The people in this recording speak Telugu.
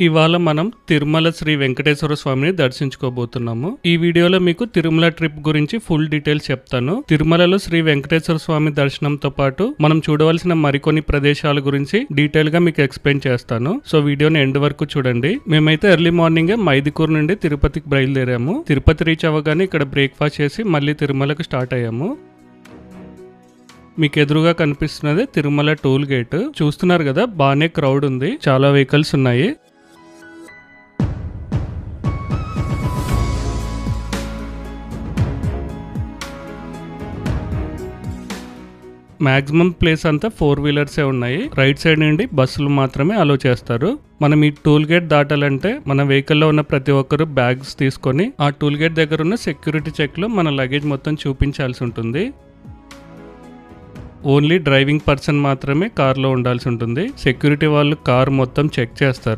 ఇవాళ మనం తిరుమల శ్రీ వెంకటేశ్వర స్వామిని దర్శించుకోబోతున్నాము. ఈ వీడియోలో మీకు తిరుమల ట్రిప్ గురించి ఫుల్ డీటెయిల్స్ చెప్తాను. తిరుమలలో శ్రీ వెంకటేశ్వర స్వామి దర్శనంతో పాటు మనం చూడవలసిన మరికొన్ని ప్రదేశాల గురించి డీటెయిల్ గా మీకు ఎక్స్ప్లెయిన్ చేస్తాను. సో వీడియోని ఎండ్ వరకు చూడండి. మేమైతే ఎర్లీ మార్నింగ్ మైదుకూరు నుండి తిరుపతికి బయలుదేరాము. తిరుపతి రీచ్ అవ్వగానే ఇక్కడ బ్రేక్ఫాస్ట్ చేసి మళ్ళీ తిరుమలకు స్టార్ట్ అయ్యాము. మీకు ఎదురుగా కనిపిస్తున్నది తిరుమల టోల్ గేట్. చూస్తున్నారు కదా, బాగానే క్రౌడ్ ఉంది, చాలా వెహికల్స్ ఉన్నాయి. మాక్సిమం ప్లేస్ అంతా 4 వీలర్సే ఉన్నాయి. రైట్ సైడ్ నుండి బస్సులు మాత్రమే అలో చేస్తారు. మనం ఈ టోల్ గేట్ దాటాలంటే మన వెహికల్లో ఉన్న ప్రతి ఒక్కరు బ్యాగ్స్ తీసుకొని ఆ టోల్ గేట్ దగ్గర ఉన్న సెక్యూరిటీ చెక్ లో మన లగేజ్ మొత్తం చూపించాల్సి ఉంటుంది. ఓన్లీ డ్రైవింగ్ పర్సన్ మాత్రమే కార్లో ఉండాల్సి ఉంటుంది. సెక్యూరిటీ వాళ్ళు కార్ మొత్తం చెక్ చేస్తారు.